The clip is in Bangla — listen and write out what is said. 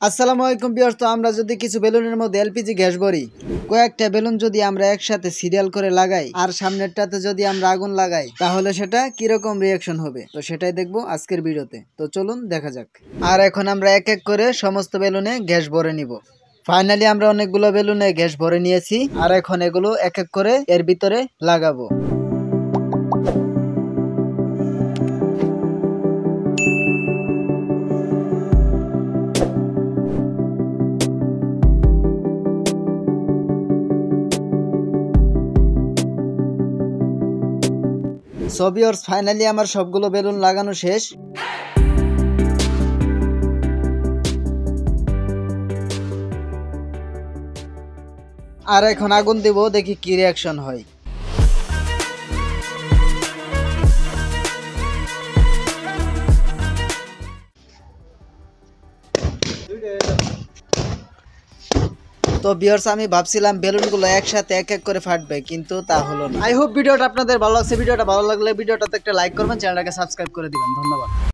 আসসালামু আলাইকুম ভিউয়ার্স। তো আমরা যদি কিছু বেলুনের মধ্যে এলপিজি গ্যাস ভরি, কয়েকটা বেলুন যদি আমরা একসাথে সিরিয়াল করে লাগাই আর সামনেরটাতে যদি আমরা আগুন লাগাই, তাহলে সেটা কিরকম রিয়াকশন হবে, তো সেটাই দেখবো আজকের ভিডিওতে। তো চলুন দেখা যাক। আর এখন আমরা এক এক করে সমস্ত বেলুনে গ্যাস ভরে নিব। ফাইনালি আমরা অনেকগুলো বেলুনে গ্যাস ভরে নিয়েছি, আর এখন এগুলো এক এক করে এর ভিতরে লাগাবো। সো ভিউয়ার্স, ফাইনালি আমার সবগুলো বেলুন লাগানো শেষ। আর এখন আগুন দিব, দেখি কি রিয়াকশন হয়। তো ভিউয়ার্স, আমি ভাবছিলাম বেলুনগুলো একসাথে এক এক করে ফাটবে, কিন্তু তা হলো না। আই হোপ ভিডিওটা আপনাদের ভালো লাগছে। ভিডিওটা ভালো লাগলে ভিডিওটাতে একটা লাইক করবেন, চ্যানেলটাকে সাবস্ক্রাইব করে দিবেন। ধন্যবাদ।